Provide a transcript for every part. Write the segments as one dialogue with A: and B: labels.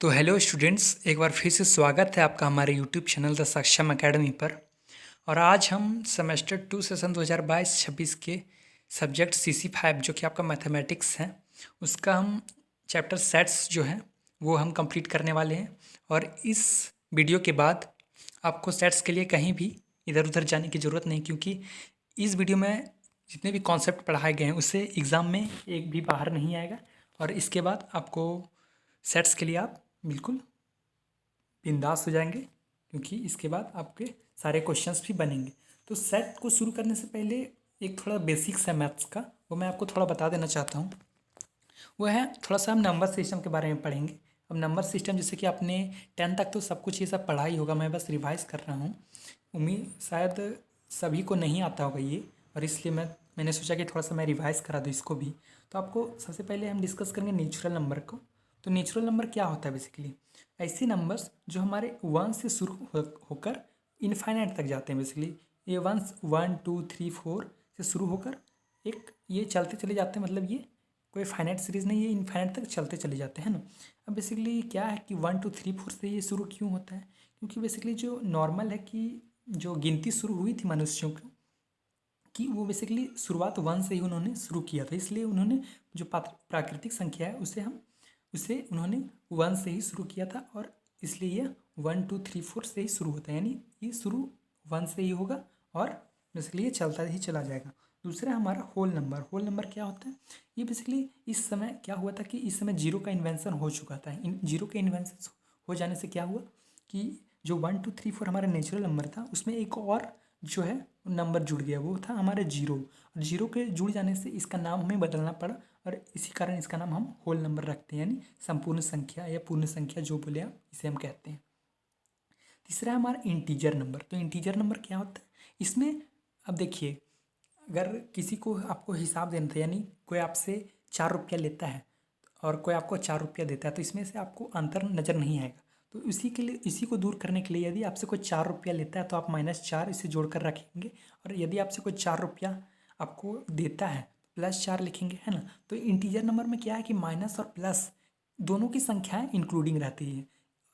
A: तो hello students, एक बार फिर से स्वागत है आपका हमारे यूट्यूब चैनल द सक्षम एकेडमी पर। और आज हम सेमेस्टर 2 सेशन 2022-26 के सब्जेक्ट CC5 जो कि आपका मैथमेटिक्स है, उसका हम चैप्टर सेट्स जो है वो हम कंप्लीट करने वाले हैं। और इस वीडियो के बाद आपको सेट्स के लिए कहीं भी इधर उधर जाने की ज़रूरत नहीं, क्योंकि इस वीडियो में जितने भी कॉन्सेप्ट पढ़ाए गए हैं उससे एग्ज़ाम में एक भी बाहर नहीं आएगा। और इसके बाद आपको सेट्स के लिए आप बिल्कुल बिंदास हो जाएंगे, क्योंकि इसके बाद आपके सारे क्वेश्चंस भी बनेंगे। तो सेट को शुरू करने से पहले एक थोड़ा बेसिक्स है मैथ्स का, वो मैं आपको थोड़ा बता देना चाहता हूँ। वो है थोड़ा सा हम नंबर सिस्टम के बारे में पढ़ेंगे। अब नंबर सिस्टम जैसे कि आपने 10 तक तो सब कुछ ये सब पढ़ा ही होगा, मैं बस रिवाइज़ कर रहा हूँ। उम्मीद शायद सभी को नहीं आता होगा ये, और इसलिए मैंने सोचा कि थोड़ा सा मैं रिवाइज़ करा दूँ इसको भी। तो आपको सबसे पहले हम डिस्कस करेंगे नेचुरल नंबर को। तो नेचुरल नंबर क्या होता है? बेसिकली ऐसे नंबर्स जो हमारे 1 से शुरू होकर इनफाइनाइट तक जाते हैं। बेसिकली ये 1 2 3 4 से शुरू होकर एक ये चलते चले जाते हैं, मतलब ये कोई फाइनाइट सीरीज़ नहीं, ये इनफाइनाइट तक चलते चले जाते हैं ना। अब बेसिकली क्या है कि 1 2 3 4 से ये शुरू क्यों होता है? क्योंकि बेसिकली जो नॉर्मल है कि जो गिनती शुरू हुई थी मनुष्यों की वो बेसिकली शुरुआत 1 से ही उन्होंने शुरू किया था, इसलिए उन्होंने जो प्राकृतिक संख्या है उसे उन्होंने 1 से ही शुरू किया था। और इसलिए ये 1 2 3 4 से ही शुरू होता है, यानी ये शुरू 1 से ही होगा और बेसिकली ये चलता ही चला जाएगा। दूसरा हमारा होल नंबर। होल नंबर क्या होता है? ये बेसिकली इस समय क्या हुआ था कि इस समय जीरो का इन्वेंशन हो चुका था। इन जीरो के इन्वेंशन हो जाने से क्या हुआ कि जो 1 2 3 4 हमारा नेचुरल नंबर था उसमें एक और जो है नंबर जुड़ गया, वो था हमारा जीरो। और जीरो के जुड़ जाने से इसका नाम हमें बदलना पड़ा, और इसी कारण इसका नाम हम होल नंबर रखते हैं, यानी संपूर्ण संख्या या पूर्ण संख्या जो बोले आप, इसे हम कहते हैं। तीसरा है हमारा इंटीजर नंबर। तो इंटीजर नंबर क्या होता है? इसमें अब देखिए, अगर किसी को आपको हिसाब देना था, यानी कोई आपसे 4 रुपया लेता है और कोई आपको 4 रुपया देता है, तो इसमें से आपको अंतर नज़र नहीं आएगा। तो इसी के लिए, इसी को दूर करने के लिए, यदि आपसे कोई 4 रुपया लेता है तो आप -4 इसे जोड़ कर रखेंगे, और यदि आपसे कोई 4 रुपया आपको देता है +4 लिखेंगे, है ना। तो इंटीजर नंबर में क्या है कि माइनस और प्लस दोनों की संख्याएं इंक्लूडिंग रहती है,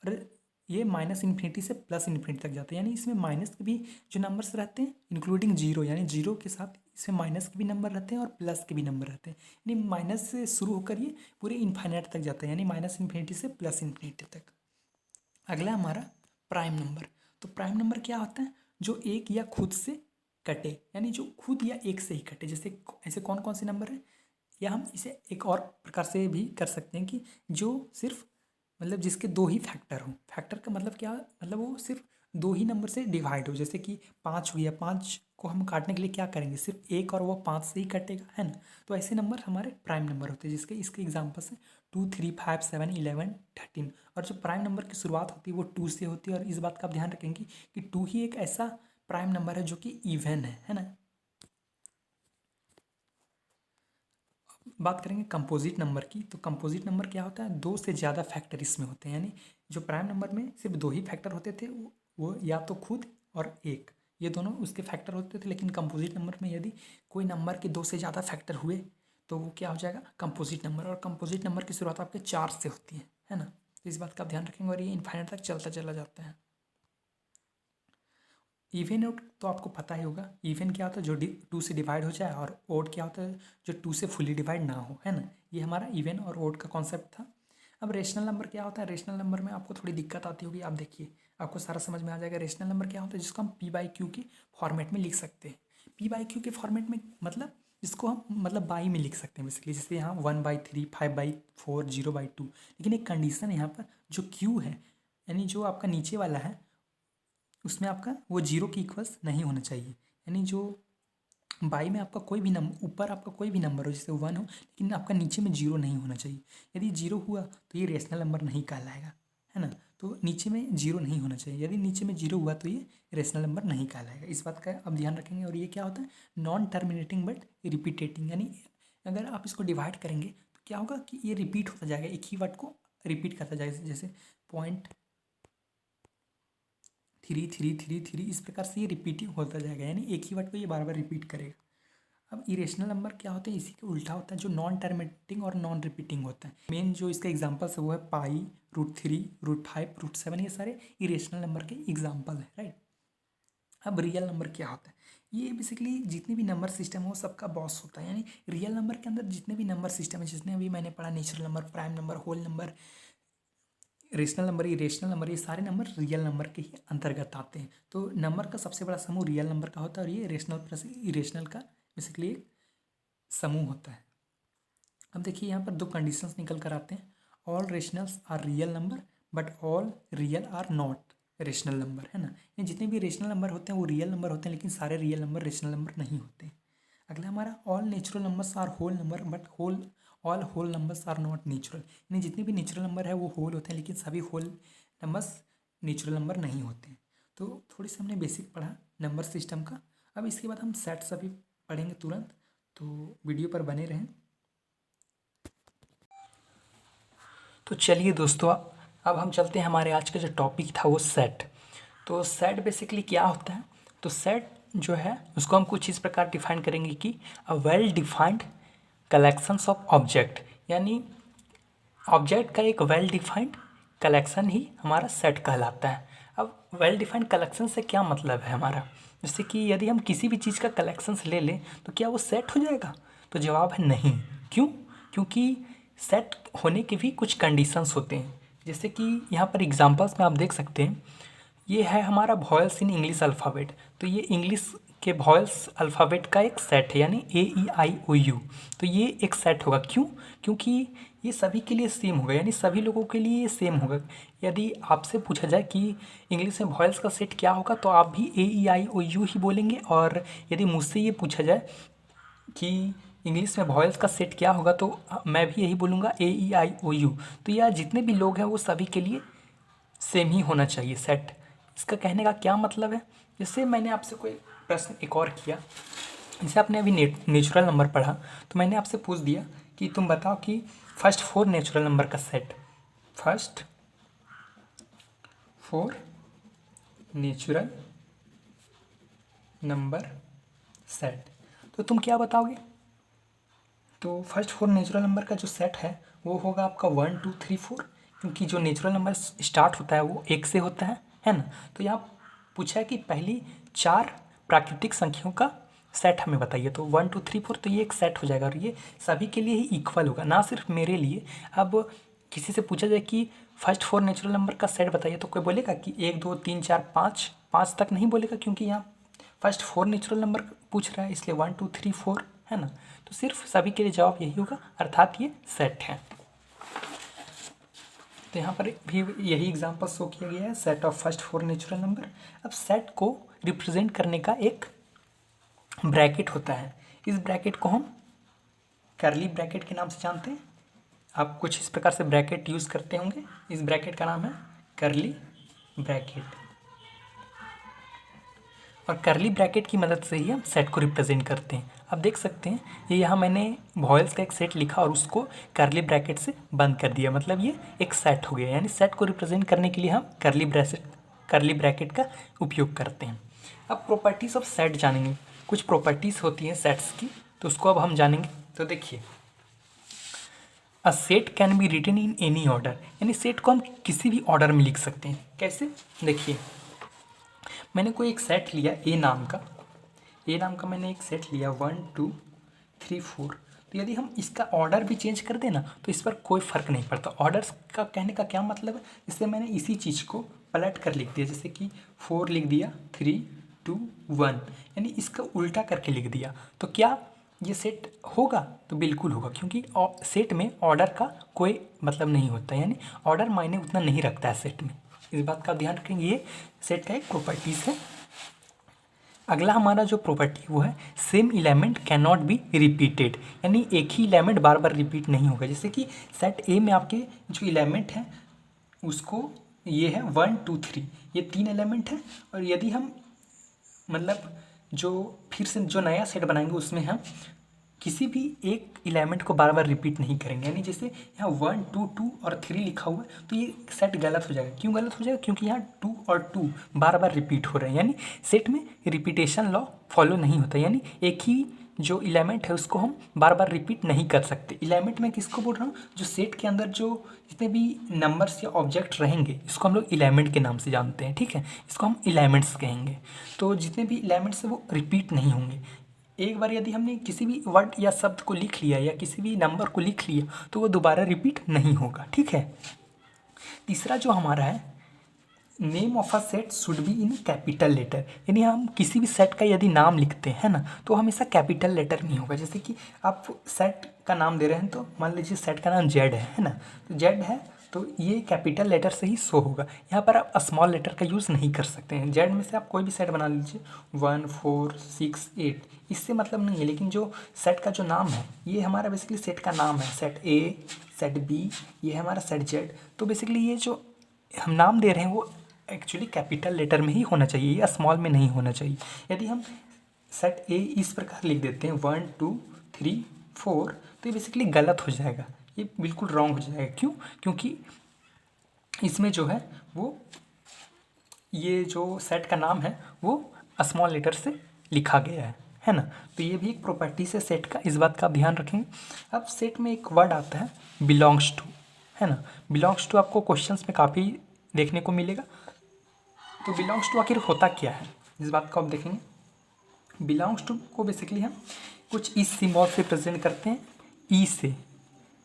A: और ये -∞ से +∞ तक जाते हैं, यानी इसमें माइनस के भी जो नंबर्स रहते हैं इंक्लूडिंग जीरो, यानी जीरो के साथ इसमें माइनस के भी नंबर रहते हैं और प्लस के भी नंबर रहते हैं। यानी माइनस से शुरू होकर ये पूरे इनफाइनाइट तक जाता है, यानी -∞ से +∞ तक। अगला हमारा प्राइम नंबर। तो प्राइम नंबर क्या होता है? जो एक या खुद से कटे, यानी जो खुद या एक से ही कटे। जैसे ऐसे कौन कौन से नंबर हैं, या हम इसे एक और प्रकार से भी कर सकते हैं कि जो सिर्फ मतलब जिसके दो ही फैक्टर हों। फैक्टर का मतलब क्या? मतलब वो सिर्फ दो ही नंबर से डिवाइड हो। जैसे कि 5 हुई है, 5 को हम काटने के लिए क्या करेंगे? सिर्फ एक, और वो 5 से ही कटेगा, है ना। तो ऐसे नंबर हमारे प्राइम नंबर होते हैं, जिसके इसके एग्जाम्पल्स हैं 2 3 5 7 11 13। और जो प्राइम नंबर की शुरुआत होती है वो 2 से होती है, और इस बात का आप ध्यान रखेंगे कि 2 ही एक ऐसा प्राइम नंबर है जो कि इवन है ना। बात करेंगे कंपोजिट नंबर की। तो कंपोजिट नंबर क्या होता है? दो से ज़्यादा फैक्टर इसमें होते हैं, यानी जो प्राइम नंबर में सिर्फ दो ही फैक्टर होते थे, वो या तो खुद और एक, ये दोनों उसके फैक्टर होते थे। लेकिन कंपोजिट नंबर में यदि कोई नंबर के दो से ज़्यादा फैक्टर हुए तो वो क्या हो जाएगा? Composite number. और कंपोजिट नंबर की शुरुआत आपके 4 से होती है ना। तो इस बात का आप ध्यान रखेंगे, और ये इनफाइनाइट तक चलता चला जाता है। इवन ओड तो आपको पता ही होगा। इवन क्या होता है? जो 2 से डिवाइड हो जाए, और ओड क्या होता है? जो 2 से फुली डिवाइड ना हो, है ना। ये हमारा इवन और ओड का कॉन्सेप्ट था। अब रेशनल नंबर क्या होता है? रेशनल नंबर में आपको थोड़ी दिक्कत आती होगी। आप देखिए, आपको सारा समझ में आ जाएगा। रेशनल नंबर क्या होता है? जिसको हम P/Q के फॉर्मेट में लिख सकते हैं। P/Q के फॉर्मेट में मतलब जिसको हम मतलब बाई में लिख सकते हैं बेसिकली। जैसे यहाँ 1/3, 5/4, 0/2। लेकिन एक कंडीशन है यहाँ पर, जो Q है यानी जो आपका नीचे वाला है, उसमें आपका वो जीरो की इक्वल्स नहीं होना चाहिए। यानी जो बाई में आपका कोई भी नंबर, ऊपर आपका कोई भी नंबर हो, जैसे 1 हो, लेकिन आपका नीचे में जीरो नहीं होना चाहिए। यदि जीरो हुआ तो ये रेशनल नंबर नहीं कहलाएगा, है ना। तो नीचे में जीरो नहीं होना चाहिए। यदि नीचे में जीरो हुआ तो ये रेशनल नंबर नहीं कहलाएगा। इस बात का अब ध्यान रखेंगे। और ये क्या होता है? नॉन टर्मिनेटिंग बट रिपीटेटिंग, यानी अगर आप इसको डिवाइड करेंगे तो क्या होगा कि ये रिपीट होता जाएगा, एक ही वर्ड को रिपीट करता जाएगा। जैसे 0.3 3 3 3, इस प्रकार से ये रिपीटिंग होता जाएगा, यानी एक ही वर्ड को ये बार बार रिपीट करेगा। अब इरेशनल नंबर क्या होते हैं, इसी के उल्टा होता है, जो नॉन टर्मिनेटिंग और नॉन रिपीटिंग होता है। मेन जो इसका एग्जांपल्स है वो है पाई, √3, √5, √7, ये सारे इरेशनल नंबर के एग्जांपल है, राइट। अब रियल नंबर क्या होता है, ये बेसिकली जितने भी नंबर सिस्टम हो सबका बॉस होता है। यानी रियल नंबर के अंदर जितने भी नंबर सिस्टम है, जितने भी मैंने पढ़ा, natural number, prime number, whole number, rational number, irrational number, ये सारे नंबर रियल नंबर के ही अंतर्गत आते हैं। तो नंबर का सबसे बड़ा समूह रियल नंबर का होता है, और ये रेशनल प्लस इरेशनल का बेसिकली एक समूह होता है। अब देखिए यहाँ पर दो कंडीशंस निकल कर आते हैं, all rationals are real number but all real are not rational number, है ना। ये जितने भी रेशनल नंबर होते हैं वो रियल नंबर होते हैं, लेकिन सारे रियल नंबर रेशनल नंबर नहीं होते। अगला हमारा all natural numbers are whole number but all whole numbers are not natural. यानी जितने भी नेचुरल नंबर है वो होल होते हैं, लेकिन सभी होल नंबर्स नेचुरल नंबर नहीं होते हैं। तो थोड़ी सी हमने बेसिक पढ़ा नंबर सिस्टम का। अब इसके बाद हम सेट्स अभी पढ़ेंगे तुरंत, तो वीडियो पर बने रहें। तो चलिए दोस्तों, अब हम चलते हैं, हमारे आज का जो टॉपिक था वो सेट। तो सेट बेसिकली क्या होता है, तो सेट जो है उसको हम कुछ इस प्रकार डिफाइन करेंगे कि a well defined collections of object, यानी ऑब्जेक्ट का एक वेल डिफाइंड कलेक्शन ही हमारा सेट कहलाता है। अब वेल डिफाइंड कलेक्शन से क्या मतलब है हमारा, जैसे कि यदि हम किसी भी चीज़ का कलेक्शंस ले लें तो क्या वो सेट हो जाएगा, तो जवाब है नहीं। क्यों? क्योंकि सेट होने के भी कुछ कंडीशंस होते हैं, जैसे कि यहाँ पर एग्जांपल्स में आप देख सकते हैं। ये है हमारा वॉयल्स इन इंग्लिश अल्फ़ाबेट, तो ये इंग्लिश के वॉयल्स अल्फ़ाबेट का एक सेट है, यानी AEIOU। तो ये एक सेट होगा, क्यों? क्योंकि ये सभी के लिए सेम होगा, यानी सभी लोगों के लिए ये सेम होगा। यदि आपसे पूछा जाए कि इंग्लिश में वॉयल्स का सेट क्या होगा, तो आप भी AEIOU ही बोलेंगे, और यदि मुझसे ये पूछा जाए कि इंग्लिश में वॉयल्स का सेट क्या होगा, तो मैं भी यही बोलूँगा AEIOU। तो यह जितने भी लोग हैं वो सभी के लिए सेम ही होना चाहिए सेट। इसका कहने का क्या मतलब है, जैसे मैंने आपसे कोई प्रश्न एक और किया, जैसे आपने अभी नेचुरल नंबर पढ़ा, तो मैंने आपसे पूछ दिया कि तुम बताओ कि फर्स्ट 4 नेचुरल नंबर का set, first 4 natural number set, तो तुम क्या बताओगे? तो फर्स्ट 4 नेचुरल नंबर का जो सेट है वो होगा आपका 1 2 3 4, क्योंकि जो नेचुरल नंबर स्टार्ट होता है वो 1 से होता है ना। तो यहाँ पूछा है कि पहली 4 प्राकृतिक संख्याओं का सेट हमें बताइए, तो 1 2 3 4, तो ये एक सेट हो जाएगा, और ये सभी के लिए ही इक्वल होगा, ना सिर्फ मेरे लिए। अब किसी से पूछा जाए कि फर्स्ट 4 नेचुरल नंबर का सेट बताइए, तो कोई बोलेगा कि 1 2 3 4 5, 5 तक नहीं बोलेगा, क्योंकि यहाँ फर्स्ट 4 नेचुरल नंबर पूछ रहा है, इसलिए 1 2 3 4, है ना। तो सिर्फ सभी के लिए जवाब यही होगा, अर्थात ये सेट है। तो यहाँ पर भी यही एग्जांपल शो किया गया है, set of first 4 natural number. अब सेट को रिप्रेजेंट करने का एक ब्रैकेट होता है, इस ब्रैकेट को हम कर्ली ब्रैकेट के नाम से जानते हैं। आप कुछ इस प्रकार से ब्रैकेट यूज़ करते होंगे, इस ब्रैकेट का नाम है कर्ली ब्रैकेट, और कर्ली ब्रैकेट की मदद से ही हम सेट को रिप्रेजेंट करते हैं। आप देख सकते हैं ये यहाँ मैंने वॉयल्स का एक सेट लिखा और उसको कर्ली ब्रैकेट से बंद कर दिया, मतलब ये एक सेट हो गया। यानी सेट को रिप्रेजेंट करने के लिए हम कर्ली ब्रैकेट का उपयोग करते हैं। अब प्रॉपर्टीज़ ऑफ सेट जानेंगे, कुछ प्रॉपर्टीज़ होती हैं सेट्स की, तो उसको अब हम जानेंगे। तो देखिए, a set can be written in any order, यानी सेट को हम किसी भी ऑर्डर में लिख सकते हैं। कैसे? देखिए, मैंने कोई एक सेट लिया ए नाम का मैंने एक सेट लिया 1 2 3 4, तो यदि हम इसका ऑर्डर भी चेंज कर देना तो इस पर कोई फ़र्क नहीं पड़ता। ऑर्डर्स का कहने का क्या मतलब है, इससे मैंने इसी चीज़ को पलट कर लिख दिया, जैसे कि 4 लिख दिया 3 2 1, यानी इसका उल्टा करके लिख दिया, तो क्या ये सेट होगा? तो बिल्कुल होगा, क्योंकि सेट में ऑर्डर का कोई मतलब नहीं होता, यानी ऑर्डर मायने उतना नहीं रखता है सेट में। इस बात का ध्यान रखेंगे, ये सेट का एक प्रॉपर्टीज़ है। अगला हमारा जो प्रॉपर्टी वो है same element can not be repeated, यानी एक ही एलिमेंट बार बार रिपीट नहीं होगा। जैसे कि सेट ए में आपके जो एलिमेंट हैं उसको ये है 1 2 3, ये 3 एलिमेंट हैं, और यदि हम मतलब जो फिर से जो नया सेट बनाएंगे उसमें हम किसी भी एक एलिमेंट को बार बार रिपीट नहीं करेंगे। यानी जैसे यहाँ 1 2 2 और 3 लिखा हुआ है तो ये सेट गलत हो जाएगा। क्यों गलत हो जाएगा? क्योंकि यहाँ 2 और 2 बार बार रिपीट हो रहे हैं, यानी सेट में रिपीटेशन लॉ फॉलो नहीं होता। यानी एक ही जो एलिमेंट है उसको हम बार बार रिपीट नहीं कर सकते। एलिमेंट में किसको बोल रहा हूँ, जो सेट के अंदर जो जितने भी नंबर्स या ऑब्जेक्ट रहेंगे इसको हम लोग एलिमेंट के नाम से जानते हैं, ठीक है, इसको हम एलिमेंट्स कहेंगे। तो जितने भी एलिमेंट्स हैं वो रिपीट नहीं होंगे। एक बार यदि हमने किसी भी वर्ड या शब्द को लिख लिया या किसी भी नंबर को लिख लिया तो वो दोबारा रिपीट नहीं होगा, ठीक है। तीसरा जो हमारा है, name of a set should be in capital letter, यानी हम किसी भी सेट का यदि नाम लिखते हैं ना तो हमेशा कैपिटल लेटर में होगा। जैसे कि आप सेट का नाम दे रहे हैं तो मान लीजिए सेट का नाम जेड है ना, तो जेड है तो ये कैपिटल लेटर से ही शो होगा। यहाँ पर आप स्मॉल लेटर का यूज़ नहीं कर सकते हैं। जेड में से आप कोई भी सेट बना लीजिए 1 4 6 8, इससे मतलब नहीं है। लेकिन जो सेट का जो नाम है ये हमारा बेसिकली सेट का नाम है, सेट ए, सेट बी, ये है हमारा सेट जेड। तो बेसिकली ये जो हम नाम दे रहे हैं वो एक्चुअली कैपिटल लेटर में ही होना चाहिए या स्मॉल में नहीं होना चाहिए। यदि हम सेट ए इस प्रकार लिख देते हैं 1 2 3 4 तो ये बेसिकली गलत हो जाएगा, ये बिल्कुल रॉन्ग हो जाएगा। क्यों? क्योंकि इसमें जो है वो ये जो सेट का नाम है वो स्मॉल लेटर से लिखा गया है ना। तो ये भी एक प्रॉपर्टी से सेट का, इस बात का आप ध्यान रखेंगे। अब सेट में एक वर्ड आता है बिलोंग्स टू, है ना। बिलोंग्स टू आपको क्वेश्चंस में काफ़ी देखने को मिलेगा। तो बिलोंग्स टू आखिर होता क्या है, इस बात को आप देखेंगे। बिलोंग्स टू को बेसिकली हम कुछ इस सिंबल से प्रेजेंट करते हैं, ई से,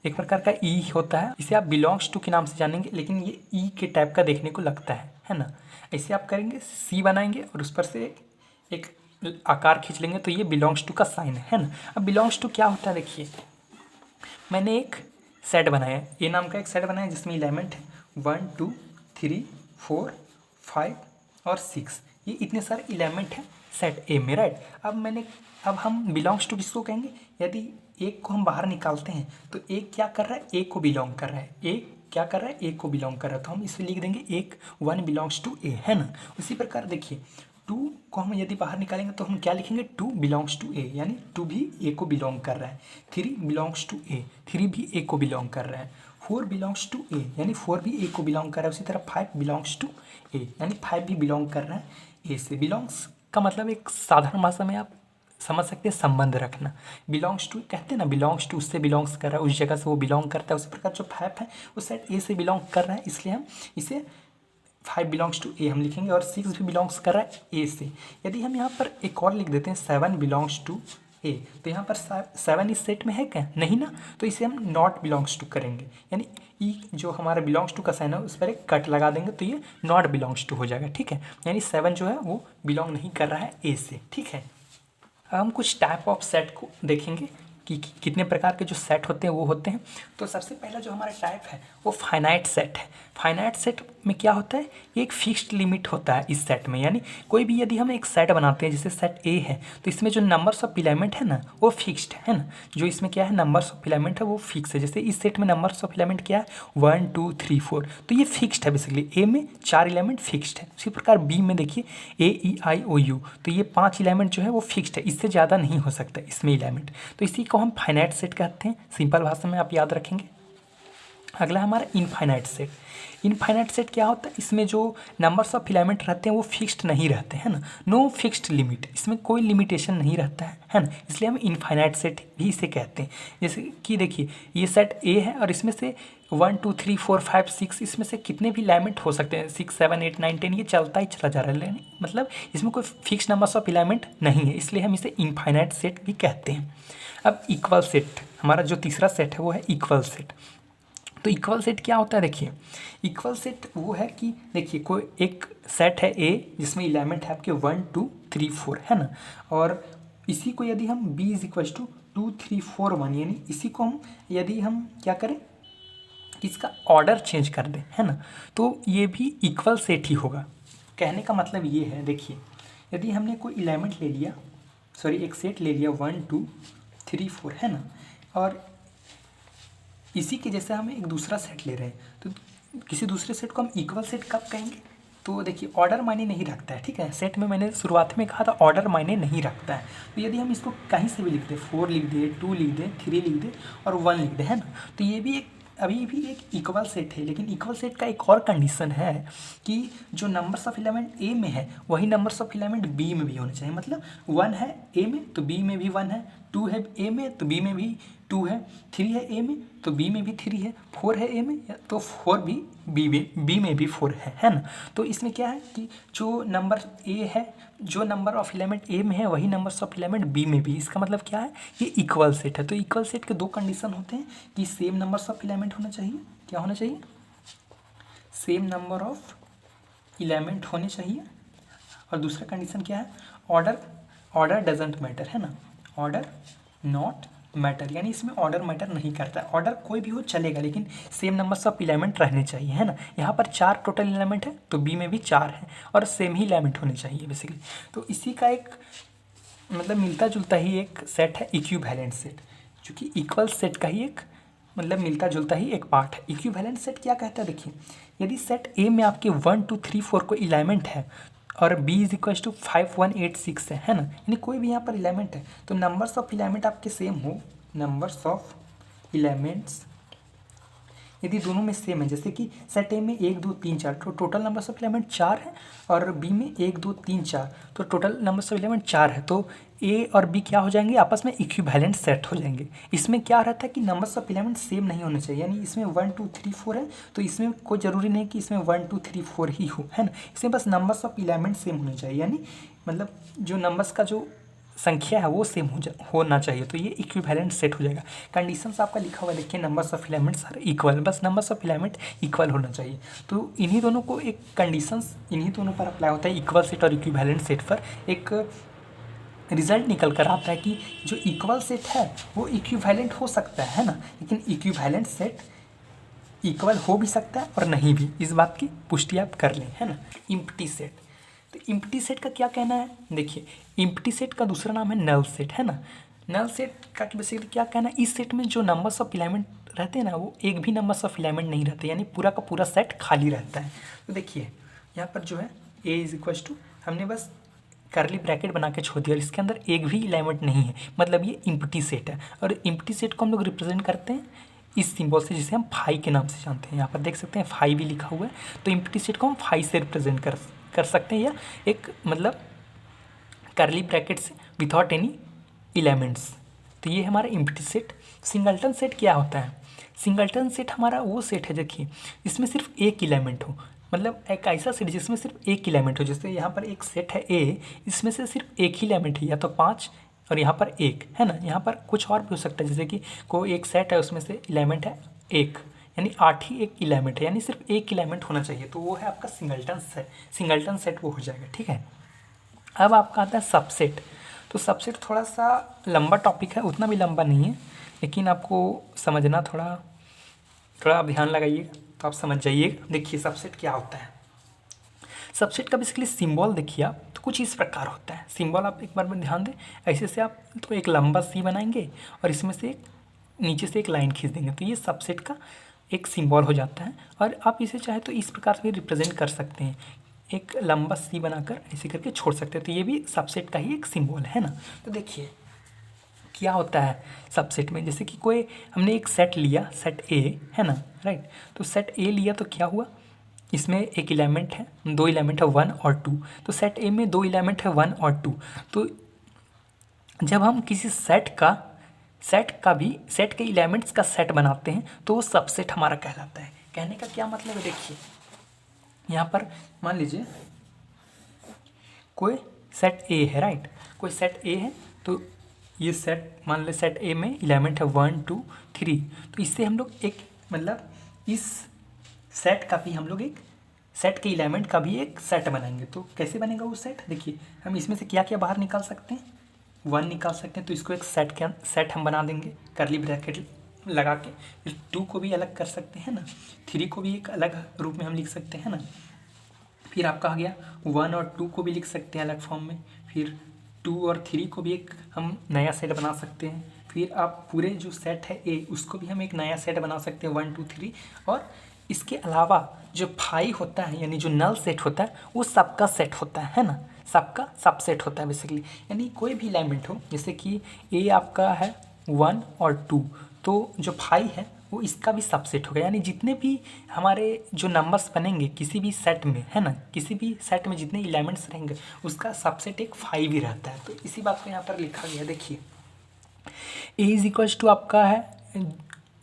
A: एक प्रकार का ई होता है। इसे आप बिलोंग्स टू के नाम से जानेंगे, लेकिन ये ई के टाइप का देखने को लगता है ना। ऐसे आप करेंगे, सी बनाएंगे और उस पर से एक आकार खींच लेंगे तो ये बिलोंग्स टू का साइन है ना। अब बिलोंग्स टू क्या होता है, देखिए मैंने एक सेट बनाया, ए नाम का एक सेट बनाया जिसमें एलिमेंट है 1 2 3 4 5 और 6, ये इतने सारे एलिमेंट हैं सेट ए में, राइट। अब हम बिलोंग्स टू किसको कहेंगे, यदि एक को हम बाहर निकालते हैं तो एक क्या कर रहा है, ए को बिलोंग कर रहा है, एक क्या कर रहा है, ए को बिलोंग कर रहा है, तो हम इसे लिख देंगे एक 1 बिलोंग्स टू ए, है ना। उसी प्रकार देखिए 2 को हम यदि बाहर निकालेंगे तो हम क्या लिखेंगे, 2 बिलोंग्स टू ए, यानी 2 भी ए को बिलोंग कर रहा है। 3 बिलोंग्स टू ए, 3 भी ए को बिलोंग कर रहा है। 4 बिलोंग्स टू ए, यानी 4 भी ए को बिलोंग कर रहा है। उसी तरह 5 बिलोंग्स टू ए, यानी 5 भी बिलोंग कर रहा है ए से। बिलोंग्स का मतलब एक साधारण भाषा में आप समझ सकते हैं संबंध रखना। बिलोंग्स टू कहते हैं ना, बिलोंग्स टू उससे बिलोंग्स कर रहा है, उस जगह से वो बिलोंग करता है। उसी प्रकार जो 5 है वो सेट ए से बिलोंग कर रहा है, इसलिए हम इसे 5 बिलोंग्स टू ए हम लिखेंगे। और 6 भी बिलोंग्स कर रहा है ए से। यदि हम यहाँ पर एक और लिख देते हैं 7 बिलोंग्स टू ए, तो यहाँ पर 7 इस सेट में है क्या, नहीं ना, तो इसे हम नॉट बिलोंग्स टू करेंगे, यानी ई जो हमारा बिलोंग्स टू का साइन है उस पर एक कट लगा देंगे तो ये नॉट बिलोंग्स टू हो जाएगा, ठीक है। यानी 7 जो है वो बिलोंग नहीं कर रहा है ए से, ठीक है। अब हम कुछ टाइप ऑफ सेट को देखेंगे कि कितने प्रकार के जो सेट होते हैं वो होते हैं। तो सबसे पहला जो हमारा टाइप है वो फाइनाइट सेट है। फाइनाइट सेट में क्या होता है, एक फिक्स्ड लिमिट होता है इस सेट में, यानी कोई भी यदि हम एक सेट बनाते हैं जैसे सेट ए है तो इसमें जो नंबर्स ऑफ एलिमेंट है ना वो फिक्स्ड है ना। जो इसमें क्या है, नंबर्स ऑफ एलिमेंट है वो फिक्स है। जैसे इस सेट में नंबर्स ऑफ एलिमेंट क्या है 1 2 3 4, तो ये फिक्स्ड है। बेसिकली ए में 4 एलिमेंट फिक्स्ड है। उसी प्रकार बी में देखिए AEIOU, तो ये 5 एलिमेंट जो है वो फिक्स्ड है, इससे ज़्यादा नहीं हो सकता इसमें एलिमेंट। तो इसी को हम फाइनाइट सेट कहते हैं, सिंपल भाषा में आप याद रखेंगे। अगला हमारा इनफाइनाइट सेट। इनफाइनाइट सेट क्या होता है, इसमें जो नंबर्स ऑफ एलिमेंट रहते हैं वो फिक्स्ड नहीं रहते हैं ना, नो फिक्स्ड लिमिट, इसमें कोई लिमिटेशन नहीं रहता है ना, इसलिए हम इनफाइनाइट सेट भी इसे कहते हैं। जैसे कि देखिए ये सेट ए है और इसमें से 1 2 3 4 5 6 इसमें से कितने भी एलिमेंट हो सकते हैं, 6 7 8 9 10, ये चलता ही चला जा रहा है, मतलब इसमें कोई फिक्स नंबर्स ऑफ एलिमेंट नहीं है, इसलिए हम इसे इनफाइनाइट सेट भी कहते हैं। अब इक्वल सेट, हमारा जो तीसरा सेट है वो है इक्वल सेट। तो इक्वल सेट क्या होता है, देखिए इक्वल सेट वो है कि देखिए कोई एक सेट है ए जिसमें एलिमेंट है आपके 1 2 3 4, है ना। और इसी को यदि हम b इज इक्वल टू 2 3 4 1, यानी इसी को हम यदि हम क्या करें कि इसका ऑर्डर चेंज कर दें, है ना, तो ये भी इक्वल सेट ही होगा। कहने का मतलब ये है, देखिए यदि हमने कोई एलिमेंट ले लिया, सॉरी एक सेट ले लिया 1 2 3 4, है ना, और इसी के जैसे हम एक दूसरा सेट ले रहे हैं तो किसी दूसरे सेट को हम इक्वल सेट कब कहेंगे, तो देखिए ऑर्डर मायने नहीं रखता है, ठीक है। सेट में मैंने शुरुआत में कहा था ऑर्डर मायने नहीं रखता है। तो यदि हम इसको कहीं से भी लिख दें, 4 लिख दें, 2 लिख दें, 3 लिख दें और 1 लिख दें, है ना, तो ये भी एक अभी भी एक इक्वल सेट है। लेकिन इक्वल सेट का एक और कंडीशन है कि जो नंबर्स ऑफ एलिमेंट ए में है वही नंबर्स ऑफ एलिमेंट बी में भी होने चाहिए। मतलब 1 है ए में तो बी में भी 1 है, 2 है ए में तो बी में भी 2 है, 3 है ए में तो बी में भी 3 है, 4 है ए में तो 4 भी बी में भी 4 है ना। तो इसमें क्या है कि जो नंबर ए है, जो नंबर ऑफ एलिमेंट ए में है वही नंबर्स ऑफ एलिमेंट बी में भी। इसका मतलब क्या है, ये इक्वल सेट है। तो इक्वल सेट के दो कंडीशन होते हैं कि सेम नंबर्स ऑफ एलिमेंट होना चाहिए, क्या होना चाहिए, सेम नंबर ऑफ एलिमेंट होने चाहिए, और दूसरा कंडीशन क्या है, ऑर्डर डजेंट मैटर, है ना, ऑर्डर नॉट मैटर, यानी इसमें ऑर्डर मैटर नहीं करता है, ऑर्डर कोई भी हो चलेगा लेकिन सेम नंबर्स ऑफ एलिमेंट रहने चाहिए, है ना। यहाँ पर 4 टोटल एलिमेंट है तो बी में भी 4 है और सेम ही एलिमेंट होने चाहिए बेसिकली। तो इसी का एक मतलब मिलता जुलता ही एक सेट है इक्विवेलेंट सेट, जो कि इक्वल सेट का ही एक मतलब मिलता जुलता ही एक पार्ट है। इक्विवेलेंट सेट क्या कहता है, देखिए यदि सेट ए में आपके 1 2 3 4 को एलिमेंट है और b इज इक्वल टू 5 1 8 6 है ना, यानी कोई भी यहाँ पर एलिमेंट है तो नंबर्स ऑफ एलिमेंट आपके सेम हो, नंबर्स ऑफ एलिमेंट्स यदि दोनों में सेम है, जैसे कि सेट ए में 1 2 3 4 तो टोटल नंबर्स ऑफ एलिमेंट 4 है, और बी में 1 2 3 4 तो टोटल नंबर्स ऑफ एलिमेंट 4 है, तो ए और बी क्या हो जाएंगे, आपस में इक्विवेलेंट सेट हो जाएंगे। इसमें क्या रहता है कि नंबर्स ऑफ एलिमेंट सेम नहीं होने चाहिए, यानी इसमें 1 2 3 4 है तो इसमें कोई ज़रूरी नहीं कि इसमें 1 2 3 4 ही हो, है ना, इसमें बस नंबर्स ऑफ एलिमेंट सेम होने चाहिए, यानी मतलब जो नंबर्स का जो संख्या है वो सेम होना चाहिए, तो ये इक्विवेलेंट सेट हो जाएगा। कंडीशंस आपका लिखा हुआ है देखिए, numbers of elements are equal, बस नंबर्स ऑफ एलिमेंट इक्वल होना चाहिए। तो इन्हीं दोनों को एक कंडीशंस इन्हीं दोनों पर अप्लाई होता है, इक्वल सेट और इक्विवेलेंट सेट पर एक रिजल्ट निकल कर आता है कि जो इक्वल सेट है वो इक्विवेलेंट हो सकता है ना, लेकिन इक्विवेलेंट सेट इक्वल हो भी सकता है और नहीं भी, इस बात की पुष्टि आप कर लें, है ना। इम्प्टी सेट, तो इम्प्टी सेट का क्या कहना है, देखिए इम्प्टी सेट का दूसरा नाम है नल सेट, है ना। नल सेट का बेसिकली क्या कहना है, इस सेट में जो नंबर्स ऑफ एलिमेंट रहते हैं ना वो एक भी नंबर्स ऑफ एलिमेंट नहीं रहते, यानी पूरा का पूरा सेट खाली रहता है। तो देखिए यहाँ पर जो है ए इज इक्वल टू, हमने बस करली ब्रैकेट बना के छोड़ दिया, इसके अंदर एक भी एलिमेंट नहीं है, मतलब ये इम्प्टी सेट है। और इम्प्टी सेट को हम लोग रिप्रेजेंट करते हैं इस सिंबल से, जिसे हम फाई के नाम से जानते हैं। यहाँ पर देख सकते हैं फाई भी लिखा हुआ है, तो इम्प्टी सेट को हम फाई से रिप्रेजेंट कर सकते हैं, या एक मतलब करली ब्रैकेट से विदाउट एनी एलिमेंट्स। तो ये हमारा इम्प्टी सेट। सिंगल्टन सेट क्या होता है, सिंगल्टन सेट हमारा वो सेट है देखिए इसमें सिर्फ एक एलिमेंट हो, मतलब एक ऐसा सेट जिसमें सिर्फ एक एलिमेंट हो। जैसे यहाँ पर एक सेट है ए, इसमें से सिर्फ एक ही एलिमेंट है, या तो 5 और यहाँ पर 1, है ना। यहाँ पर कुछ और भी हो सकता है, जैसे कि कोई एक सेट है उसमें से एलिमेंट है 1, यानी 8 ही एक एलिमेंट है, यानी सिर्फ एक एलिमेंट होना चाहिए, तो वो है आपका सिंगल्टन सेट वो हो जाएगा, ठीक है। अब आपका आता है सबसेट। तो सबसेट थोड़ा सा लंबा टॉपिक है, उतना भी लंबा नहीं है, लेकिन आपको समझना थोड़ा आप ध्यान लगाइएगा तो आप समझ जाइएगा। देखिए सबसेट क्या होता है, सबसेट का बेसिकली सिंबल देखिए आप, तो कुछ इस प्रकार होता है। सिंबल आप एक बार में ध्यान दें, ऐसे से आप तो एक लंबा सी बनाएंगे और इसमें से नीचे से एक लाइन खींच देंगे, तो ये सबसेट का एक सिंबल हो जाता है। और आप इसे चाहे तो इस प्रकार से रिप्रेजेंट कर सकते हैं, एक लंबा सी बनाकर ऐसे करके छोड़ सकते हैं, तो ये भी सबसेट का ही एक सिंबल है ना। तो देखिए क्या होता है सबसेट में, जैसे कि कोई हमने एक सेट लिया, सेट ए है ना, राइट। तो सेट ए लिया तो क्या हुआ, इसमें एक एलिमेंट है, दो एलिमेंट है 1 और 2, तो सेट ए में दो एलिमेंट है 1 और 2। तो जब हम किसी सेट के एलिमेंट्स का सेट बनाते हैं तो वो सबसेट हमारा कहलाता है। कहने का क्या मतलब है, देखिए यहाँ पर मान लीजिए कोई सेट ए है, राइट, कोई सेट ए है, तो ये सेट मान ले सेट ए में एलिमेंट है 1 2 3, तो इससे हम लोग एक मतलब इस सेट का भी हम लोग एक सेट के एलिमेंट का भी एक सेट बनाएंगे। तो कैसे बनेगा वो सेट, देखिए हम इसमें से क्या क्या बाहर निकाल सकते हैं, 1 निकाल सकते हैं, तो इसको एक सेट हम बना देंगे करली ब्रैकेट लगा के। फिर 2 को भी अलग कर सकते हैं ना, 3 को भी एक अलग रूप में हम लिख सकते हैं ना। फिर आपका आ गया 1 और 2 को भी लिख सकते हैं अलग फॉर्म में, फिर 2 और 3 को भी एक हम नया सेट बना सकते हैं। फिर आप पूरे जो सेट है ए उसको भी हम एक नया सेट बना सकते हैं 1 2 3। और इसके अलावा जो 5 होता है यानी जो नल सेट होता है वो सबका सेट होता है ना, सबका सबसेट होता है बेसिकली। यानी कोई भी एलिमेंट हो, जैसे कि ए आपका है 1 और 2, तो जो 5 है वो इसका भी सबसेट होगा। यानी जितने भी हमारे जो नंबर्स बनेंगे किसी भी सेट में, है ना, किसी भी सेट में जितने एलिमेंट्स रहेंगे उसका सबसेट एक 5 ही रहता है। तो इसी बात को यहाँ पर लिखा गया, देखिए ए इज इक्वल्स टू आपका है,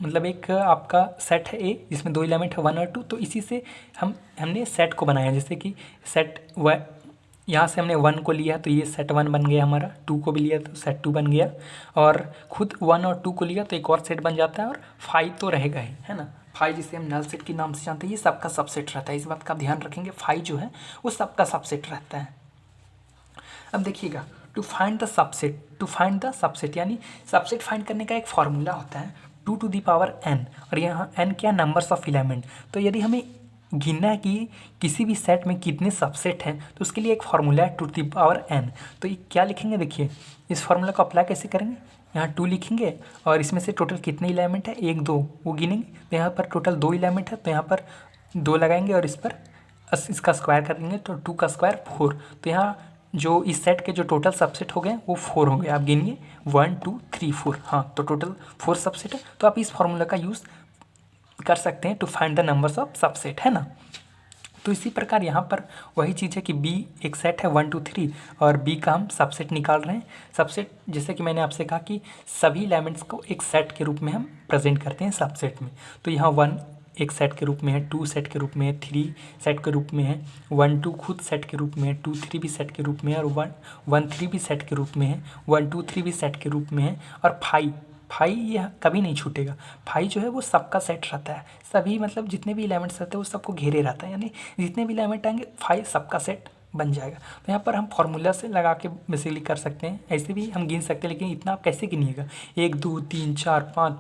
A: मतलब एक आपका सेट है ए जिसमें दो एलिमेंट है 1 और 2। तो इसी से हमने सेट को बनाया, जैसे कि सेट यहाँ से हमने 1 को लिया तो ये सेट 1 बन गया हमारा, 2 को भी लिया तो सेट 2 बन गया, और खुद 1 और 2 को लिया तो एक और सेट बन जाता है, और 5 तो रहेगा ही, है ना। 5 जिसे हम नल सेट के नाम से जानते हैं, ये सबका सबसेट रहता है। इस बात का ध्यान रखेंगे, 5 जो है वो सबका सबसेट रहता है। अब देखिएगा, टू फाइंड द सबसेट यानी सबसेट फाइंड करने का एक फॉर्मूला होता है 2 टू द पावर n, और यहाँ n क्या, नंबर्स ऑफ एलिमेंट। तो यदि हमें गिनना है कि किसी भी सेट में कितने सबसेट हैं, तो उसके लिए एक फार्मूला है 2 टू द पावर n। तो ये क्या लिखेंगे, देखिए इस फार्मूला को अप्लाई कैसे करेंगे, यहाँ 2 लिखेंगे और इसमें से टोटल कितने एलिमेंट है, 1 2 वो गिनेंगे। तो यहाँ पर टोटल 2 एलिमेंट है, तो यहाँ पर 2 लगाएंगे और इस पर इसका स्क्वायर करेंगे तो 2 का स्क्वायर 4। तो यहाँ जो इस सेट के जो टोटल सबसेट हो गए वो 4 हो गए। आप गिनिए 1 2 3 4, हाँ तो टोटल 4 सबसेट है। तो आप इस फॉर्मूला का यूज़ कर सकते हैं to find the numbers of subset, है ना। तो इसी प्रकार यहाँ पर वही चीज़ है कि बी एक सेट है 1 2 3, और बी का हम सबसेट निकाल रहे हैं। सबसेट जैसे कि मैंने आपसे कहा कि सभी एलिमेंट्स को एक सेट के रूप में हम प्रेजेंट करते हैं सबसेट में। तो यहाँ 1 एक सेट के रूप में है, 2 सेट के रूप में है, 3 सेट के रूप में है, 1 2 खुद सेट के रूप में है, 2 3 भी सेट के रूप में है, और 1 3 भी सेट के रूप में है, 1 2 3 भी सेट के रूप में है, और 5 ये कभी नहीं छूटेगा। 5 जो है वो सबका सेट रहता है, सभी मतलब जितने भी एलिमेंट्स रहते हैं वो सबको घेरे रहता है, यानी जितने भी एलिमेंट आएंगे 5 सबका सेट बन जाएगा। तो यहाँ पर हम फार्मूला से लगा के बेसिकली कर सकते हैं, ऐसे भी हम गिन सकते हैं, लेकिन इतना आप कैसे गिनिएगा, 1 2 3 4 5,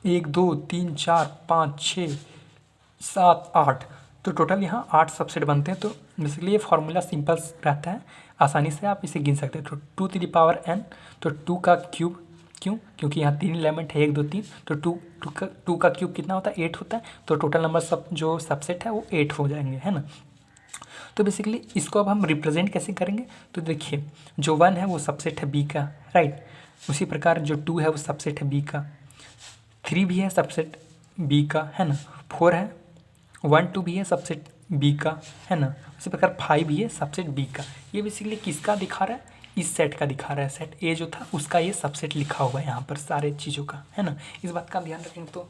A: 1 2 3 4 5 6 7 8, तो टोटल यहाँ 8 सबसेट बनते हैं। तो बेसिकली ये फार्मूला सिंपल रहता है, आसानी से आप इसे गिन सकते हैं। तो 2 टू द पावर n, तो 2 का क्यूब, क्यों, क्योंकि यहाँ 3 एलिमेंट है 1 2 3, तो 2 का क्यूब कितना होता है 8 होता है। तो टोटल नंबर सब जो सबसेट है वो 8 हो जाएंगे, है ना। तो बेसिकली इसको अब हम रिप्रेजेंट कैसे करेंगे, तो देखिए जो 1 है वो सबसेट है बी का, राइट। उसी प्रकार जो 2 है वो सबसेट है बी का, 3 भी है सबसेट बी का, है ना। 4 है, 1 2 भी है सबसेट बी का, है ना। उसी प्रकार 5 भी है सबसेट बी का। ये बेसिकली किसका दिखा रहा है, इस सेट का दिखा रहा है, सेट ए जो था उसका ये सबसेट लिखा हुआ है यहाँ पर सारे चीज़ों का, है ना। इस बात का ध्यान रखेंगे तो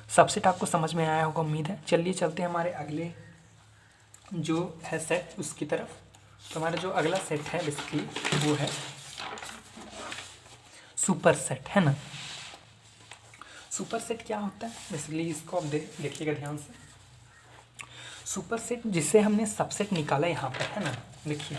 A: सबसेट आपको समझ में आया होगा, उम्मीद है। चलिए चलते हैं हमारे अगले जो है सेट उसकी तरफ। तो हमारा जो अगला सेट है बेसिकली वो है सुपर सेट, है ना। सुपर सेट क्या होता है बेसिकली, इसको आप देखिएगा ध्यान से। सुपर सेट जिससे हमने सबसेट निकाला यहाँ पर, है ना, देखिए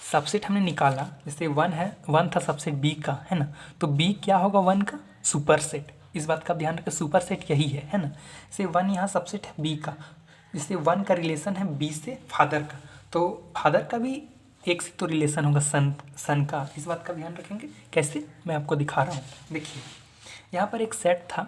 A: सबसेट हमने निकाला, जैसे 1 है, 1 था सबसेट बी का, है ना। तो बी क्या होगा 1 का सुपर सेट, इस बात का ध्यान रखें, सुपर सेट यही है ना। जैसे 1 यहाँ सबसेट है बी का, जैसे 1 का रिलेशन है बी से फादर का, तो फादर का भी एक से तो रिलेशन होगा सन का। इस बात का ध्यान रखेंगे, कैसे मैं आपको दिखा रहा हूँ। देखिए यहाँ पर एक सेट था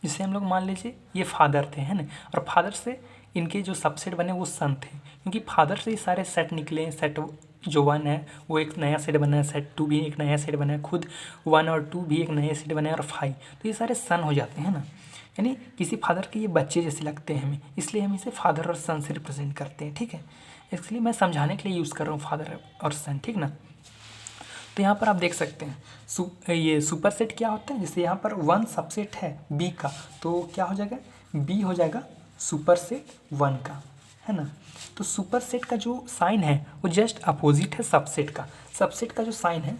A: जिसे हम लोग मान लीजिए ये फादर थे, है ना, और फादर से इनके जो सबसेट बने वो सन थे, क्योंकि फादर से ही सारे सेट निकले। सेट जो 1 है वो एक नया सेट बना है, सेट 2 भी एक नया सेट बना है, खुद 1 और 2 भी एक नए सेट बना है, और 5, तो ये सारे सन हो जाते हैं ना, यानी किसी फादर के ये बच्चे जैसे लगते हैं हमें, इसलिए हम इसे फादर और सन से रिप्रेजेंट करते हैं, ठीक है। इसलिए मैं समझाने के लिए यूज़ कर रहा हूँ फादर और सन, ठीक ना। तो यहाँ पर आप देख सकते हैं ये सुपर सेट क्या होता है, जैसे यहाँ पर 1 सबसेट है बी का, तो क्या हो जाएगा, बी हो जाएगा सुपर सेट 1 का, है ना। तो सुपर सेट का जो साइन है वो जस्ट अपोजिट है सबसेट का। सबसेट का जो साइन है,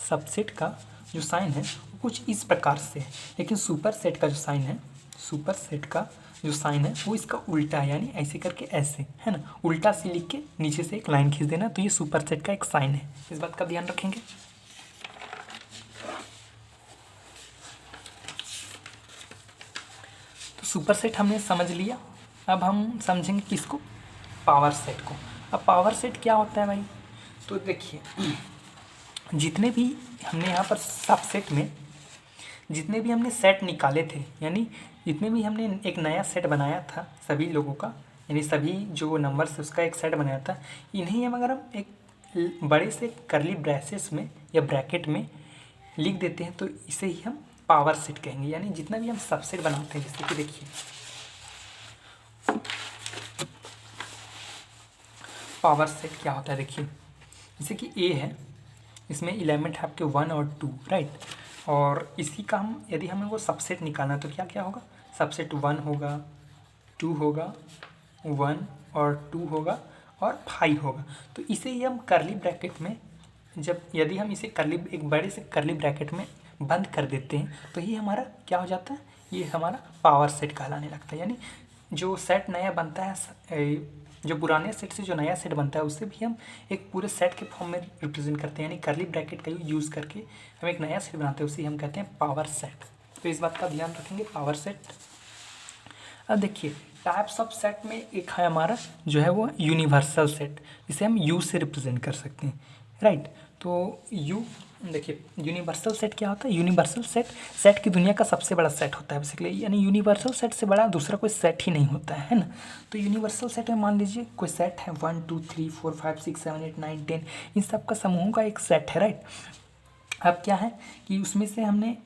A: सबसेट का जो साइन है वो कुछ इस प्रकार से है, लेकिन सुपर सेट का जो साइन है, सुपर सेट का जो साइन है वो इसका उल्टा है, यानी ऐसे करके ऐसे, है ना, उल्टा से लिख के नीचे से एक लाइन खींच देना, तो ये सुपर सेट का एक साइन है। इस बात का ध्यान रखेंगे। तो सुपर सेट हमने समझ लिया, अब हम समझेंगे किसको, पावर सेट को। अब पावर सेट क्या होता है भाई, तो देखिए जितने भी हमने यहाँ पर सबसेट में जितने भी हमने सेट निकाले थे, यानी जितने भी हमने एक नया सेट बनाया था सभी लोगों का, यानी सभी जो नंबर से उसका एक सेट बनाया था, इन्हें हम अगर हम एक बड़े से करली ब्रैसेस में या ब्रैकेट में लिख देते हैं तो इसे ही हम पावर सेट कहेंगे। यानी जितना भी हम सबसेट बनाते हैं, जैसे कि देखिए पावर सेट क्या होता है, देखिए जैसे कि ए है, इसमें एलिमेंट है आपके 1 और 2, राइट। और इसी का हम यदि हमें वो सबसेट निकालना तो क्या क्या होगा, सबसेट 1 होगा, 2 होगा, 1 और 2 होगा और 5 होगा। तो इसे ही हम करली ब्रैकेट में, जब यदि हम इसे करली एक बड़े से करली ब्रैकेट में बंद कर देते हैं तो ये हमारा क्या हो जाता है, ये हमारा पावर सेट कहलाने लगता है। यानी जो सेट नया बनता है, जो पुराने सेट से जो नया सेट बनता है उससे भी हम एक पूरे सेट के फॉर्म में रिप्रेजेंट करते हैं। यानी करली ब्रैकेट का यूज़ करके हम एक नया सेट बनाते हैं, उसे हम कहते हैं पावर सेट। तो इस बात का ध्यान रखेंगे, पावर सेट। अब देखिए टाइप्स ऑफ सेट में एक है हमारा जो है वो यूनिवर्सल सेट, जिसे हम यू से रिप्रेजेंट कर सकते हैं, राइट। तो यू देखिए यूनिवर्सल सेट क्या होता है, यूनिवर्सल सेट सेट की दुनिया का सबसे बड़ा सेट होता है बेसिकली। यानी यूनिवर्सल सेट से बड़ा दूसरा कोई सेट ही नहीं होता है ना। तो यूनिवर्सल सेट में मान लीजिए कोई सेट है 1 2 3 4 5 6 7 8 9 10, इन सब का समूहों का एक सेट है, राइट। अब क्या है कि उसमें से हमने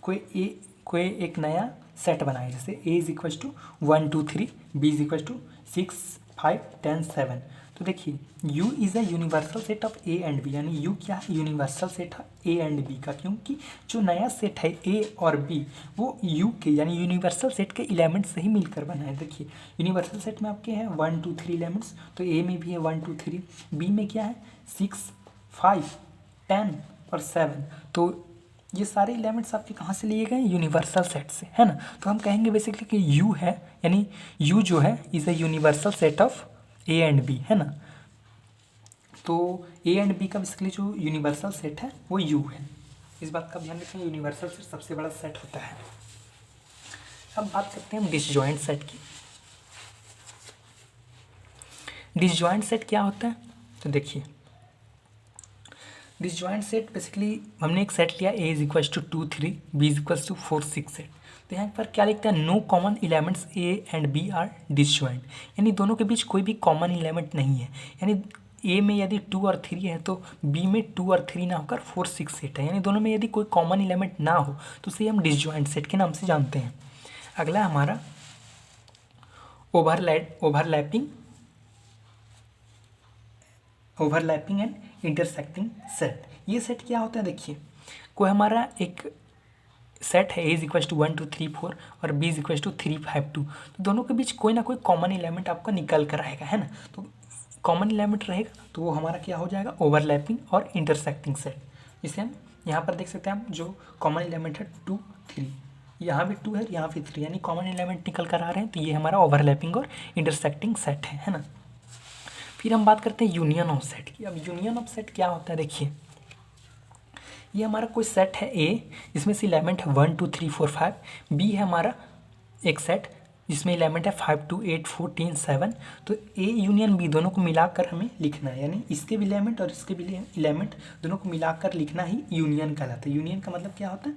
A: कोई एक नया सेट बनाया, जैसे a is equal to 1 2 3, b is equal to 6 5 10 7। तो देखिए u is a universal set of a and b, यानी u क्या है, यूनिवर्सल सेट है a एंड b का, क्योंकि जो नया सेट है a और b वो u के यानी यूनिवर्सल सेट के एलिमेंट से ही मिलकर बना है। देखिए यूनिवर्सल सेट में आपके हैं 1 2 3 एलिमेंट्स, तो a में भी है 1 2 3, b में क्या है 6 5 10 और 7। तो ये सारे एलिमेंट्स आपके कहाँ से लिए गए, यूनिवर्सल सेट से, है ना। तो हम कहेंगे बेसिकली कि यू है, यानी यू जो है is a universal set of A and B, है ना। तो ए एंड बी का बेसिकली जो यूनिवर्सल सेट है वो यू है। इस बात का ध्यान रखें, यूनिवर्सल सेट सबसे बड़ा सेट होता है। अब बात करते हैं हम डिसजॉइंट सेट की। डिसजॉइंट सेट क्या होता है, तो देखिए डिसजॉइंट सेट बेसिकली हमने एक सेट लिया a is equal to 2 3, b is equal to 4 6 set. तो यहाँ पर क्या लिखता है, no common elements a and b are disjoint, यानी दोनों के बीच कोई भी कॉमन एलिमेंट नहीं है। यानी a में यदि 2 और 3 है तो b में 2 और 3 ना होकर 4 6 सेट है, यानी दोनों में यदि कोई कॉमन एलिमेंट ना हो तो उसे हम डिसजॉइंट सेट के नाम से जानते हैं। अगला हमारा ओवरलैपिंग एंड इंटरसेक्टिंग सेट। ये सेट क्या होता है, देखिए कोई हमारा एक सेट है a इज इक्वल टू 1 2 3 4 और b इज इक्वल टू 3 5 2, तो दोनों के बीच कोई ना कोई कॉमन एलिमेंट आपका निकल कर आएगा, है ना। तो कॉमन एलिमेंट रहेगा तो वो हमारा क्या हो जाएगा, ओवरलैपिंग और इंटरसेक्टिंग सेट। जिसे हम यहाँ पर देख सकते हैं, हम जो कॉमन एलिमेंट है 2 3, यहाँ भी 2 है यहाँ भी 3, यानी कॉमन एलिमेंट निकल कर आ रहे हैं, तो ये हमारा ओवरलैपिंग और इंटरसेक्टिंग सेट है ना। फिर हम बात करते हैं यूनियन ऑफ सेट की। अब यूनियन ऑफ सेट क्या होता है, देखिए ये हमारा कोई सेट है A, जिसमें से एलिमेंट है 1 2 3 4 5, B है हमारा एक सेट जिसमें एलिमेंट है 5 2 8 14 7। तो A यूनियन B दोनों को मिलाकर हमें लिखना है, यानी इसके भी एलिमेंट और इसके भी एलिमेंट दोनों को मिलाकर लिखना ही यूनियन कहलाता है। यूनियन का मतलब क्या होता है,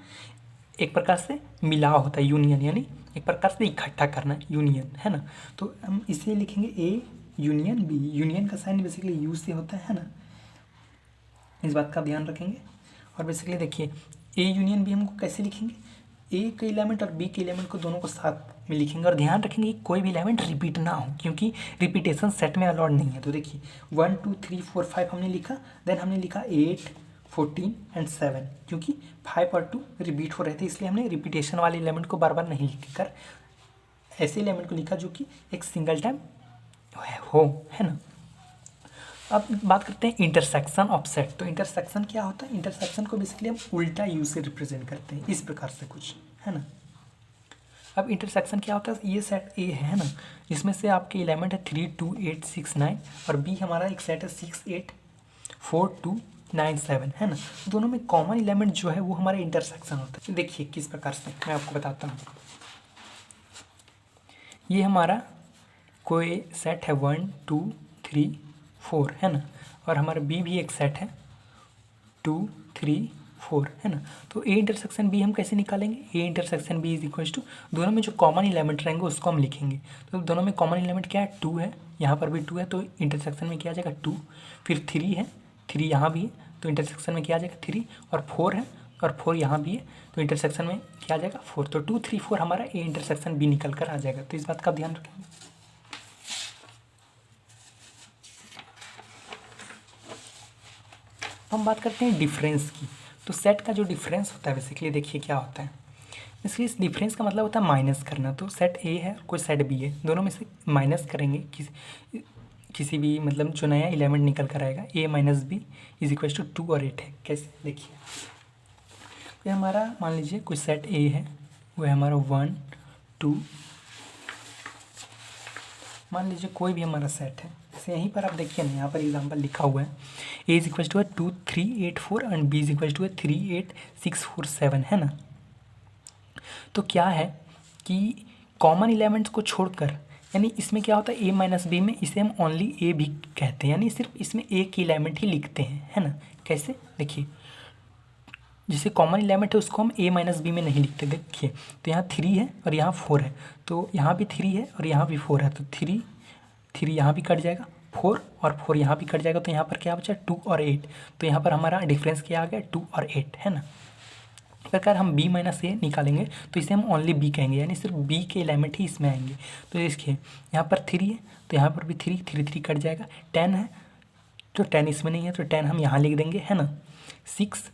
A: एक प्रकार से मिलाव होता है यूनियन, यानी एक प्रकार से इकट्ठा करना यूनियन, है ना। तो हम इसे लिखेंगे A यूनियन बी। यूनियन का साइन बेसिकली यू से होता है ना, इस बात का ध्यान रखेंगे। और बेसिकली देखिए ए यूनियन बी हमको कैसे लिखेंगे, ए के एलिमेंट और बी के एलिमेंट को दोनों को साथ में लिखेंगे, और ध्यान रखेंगे कि कोई भी एलिमेंट रिपीट ना हो, क्योंकि रिपीटेशन सेट में अलाउड नहीं है। तो देखिए 1 2 3 4 5 हमने लिखा, देन हमने लिखा 8 14 एंड 7, क्योंकि 5 और 2 रिपीट हो रहे थे, इसलिए हमने रिपीटेशन वाले एलिमेंट को बार बार नहीं लिखकर ऐसे एलिमेंट को लिखा जो कि एक सिंगल टाइम हो, है ना। अब बात करते हैं इंटरसेक्शन ऑफ सेट। तो इंटरसेक्शन क्या होता है, इंटरसेक्शन को बेसिकली हम उल्टा यू से रिप्रेजेंट करते हैं, इस प्रकार से कुछ, है ना। अब इंटरसेक्शन क्या होता है, ये सेट ए है ना, इसमें से आपके एलिमेंट है 3 2 8 6 9, और बी हमारा एक सेट है 6 8 4 2 9 7, है ना। दोनों में कॉमन एलिमेंट जो है वो हमारा इंटरसेक्शन होता है। देखिए किस प्रकार से मैं आपको बताता हूँ। ये हमारा कोई सेट है 1 2 3 4, है ना, और हमारा बी भी एक सेट है 2 3 4, है ना। तो ए इंटरसेक्शन बी हम कैसे निकालेंगे, A intersection B is equal to दोनों में जो कॉमन एलिमेंट रहेंगे उसको हम लिखेंगे। तो दोनों में कॉमन एलिमेंट क्या है, 2 है, यहाँ पर भी 2 है, तो इंटरसेक्शन में क्या आ जाएगा 2, फिर 3 है, 3 यहाँ भी है, तो इंटरसेक्शन में क्या आ जाएगा 3, और 4 है, और 4 यहाँ भी है, तो इंटरसेक्शन में क्या आ जाएगा 4। तो 2 3 4 हमारा ए इंटरसेक्शन बी निकल कर आ जाएगा। तो इस बात का ध्यान रखेंगे। हम बात करते हैं डिफरेंस की। तो सेट का जो डिफरेंस होता है बेसिकली देखिए क्या होता है, इसलिए इस डिफरेंस का मतलब होता है माइनस करना। तो सेट ए है कोई सेट बी है, दोनों में से माइनस करेंगे किसी भी मतलब जो नया एलिमेंट निकल कर आएगा, A minus B is equal to 2 और 8 है। कैसे देखिए, ये हमारा मान लीजिए कोई सेट ए है, वो है हमारा 1 2, मान लीजिए कोई भी हमारा सेट है। जैसे यहीं पर आप देखिए ना, यहाँ पर एग्जांपल लिखा हुआ है A is equal to 2 3 8 4 and B is equal to 3 8 6 4 7 है ना। तो क्या है कि कॉमन एलिमेंट्स को छोड़कर, यानी इसमें क्या होता है ए माइनस बी में इसे हम ओनली ए भी कहते हैं, यानी सिर्फ इसमें एक ही एलिमेंट ही लिखते हैं, है ना। कैसे देखिए, जिसे कॉमन एलिमेंट है उसको हम ए माइनस बी में नहीं लिखते। देखिए तो यहाँ 3 है और यहाँ 4 है, तो यहाँ भी 3 है और यहाँ भी 4 है, तो 3 यहाँ भी कट जाएगा, 4 और 4 यहाँ भी कट जाएगा, तो यहाँ पर क्या बचा 2 और 8। तो यहाँ पर हमारा डिफरेंस क्या आ गया 2 और 8 है ना। इस प्रकार हम b माइनस ए निकालेंगे तो इसे हम ओनली b कहेंगे, यानी सिर्फ b के एलिमेंट ही इसमें आएंगे। तो देखिए यहाँ पर 3 है तो यहाँ पर भी 3 कट जाएगा, 10 है तो 10 इसमें नहीं है तो 10 हम यहाँ लिख देंगे, है ना। 6,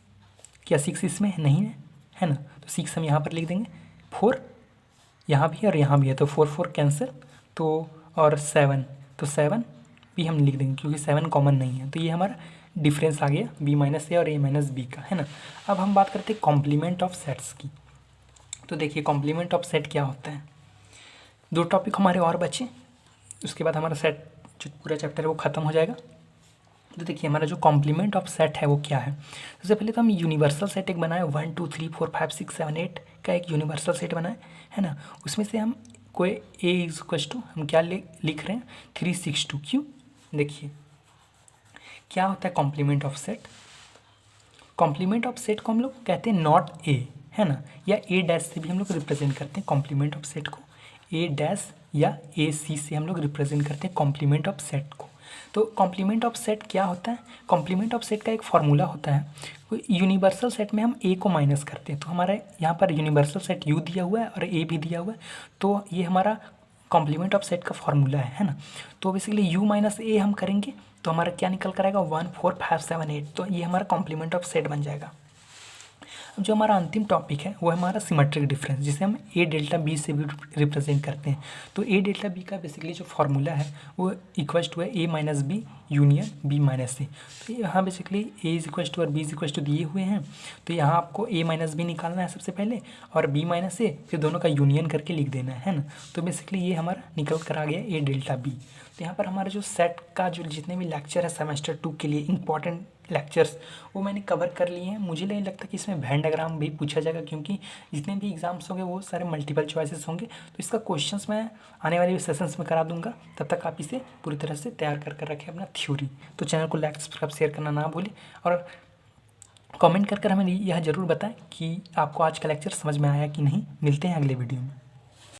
A: क्या 6 इसमें नहीं है ना, तो 6 हम यहाँ पर लिख देंगे। 4 यहाँ भी है और यहाँ भी है, तो 4 कैंसिल, तो और 7, तो 7 भी हम लिख देंगे क्योंकि 7 कॉमन नहीं है। तो ये हमारा डिफरेंस आ गया b माइनस ए और a माइनस बी का, है ना। अब हम बात करते हैं कॉम्प्लीमेंट ऑफ सेट्स की। तो देखिए कॉम्प्लीमेंट ऑफ सेट क्या होता है, 2 टॉपिक हमारे और बचे, उसके बाद हमारा सेट जो पूरा चैप्टर है वो ख़त्म हो जाएगा। तो देखिए हमारा जो कॉम्प्लीमेंट ऑफ सेट है वो क्या है। सबसे पहले तो हम यूनिवर्सल सेट एक बनाए, 1 2 3 4 5 6 7 8 का एक यूनिवर्सल सेट बनाए, है ना। उसमें से हम कोई ए इज इक्वल टू हम क्या लिख रहे हैं 3 6 2। क्यों, देखिए क्या होता है complement of set. Complement of set को हम लोग कहते हैं नॉट ए, है ना, या ए डैश से भी हम लोग रिप्रेजेंट करते हैं कॉम्प्लीमेंट ऑफ सेट को, ए डैश या ए सी से हम लोग रिप्रेजेंट करते हैं कॉम्प्लीमेंट ऑफ सेट को। तो कॉम्प्लीमेंट ऑफ सेट क्या होता है, कॉम्प्लीमेंट ऑफ सेट का एक फार्मूला होता है। यूनिवर्सल सेट में हम ए को माइनस करते हैं, तो हमारा यहाँ पर यूनिवर्सल सेट यू दिया हुआ है और ए भी दिया हुआ है, तो ये हमारा कॉम्प्लीमेंट ऑफ सेट का फार्मूला है ना। तो बेसिकली यू माइनस ए हम करेंगे तो हमारा क्या निकल कर आएगा 1 4 5 7 8, तो ये हमारा कॉम्प्लीमेंट ऑफ सेट बन जाएगा। अब जो हमारा अंतिम टॉपिक है वो है हमारा सिमेट्रिक डिफरेंस, जिसे हम ए डेल्टा बी से भी रिप्रेजेंट करते हैं। तो ए डेल्टा बी का बेसिकली जो फार्मूला है वो इक्वल्स टू है A minus B union B minus A. तो यहाँ basically A is equals to और बी इज इक्वल्स टू दिए हुए हैं, तो यहाँ आपको ए माइनस बी निकालना है सबसे पहले और बी माइनस ए, फिर दोनों का यूनियन करके लिख देना है ना। तो बेसिकली ये हमारा निकल कर आ गया ए डेल्टा बी। तो यहाँ पर हमारा जो सेट का जो जितने भी लेक्चर है सेमेस्टर 2 के लिए इंपॉर्टेंट लेक्चर्स वो मैंने कवर कर लिए हैं। मुझे नहीं लगता कि इसमें वेन डायग्राम भी पूछा जाएगा, क्योंकि जितने भी एग्जाम्स होंगे वो सारे मल्टीपल चॉइसेस होंगे। तो इसका क्वेश्चंस मैं आने वाले सेशंस में करा दूंगा, तब तक आप इसे पूरी तरह से तैयार कर रखें अपना थ्योरी। तो चैनल को लाइक सब्सक्राइब शेयर करना ना भूलें और कमेंट कर हमें यह ज़रूर बताएं कि आपको आज का लेक्चर समझ में आया कि नहीं। मिलते हैं अगले वीडियो में।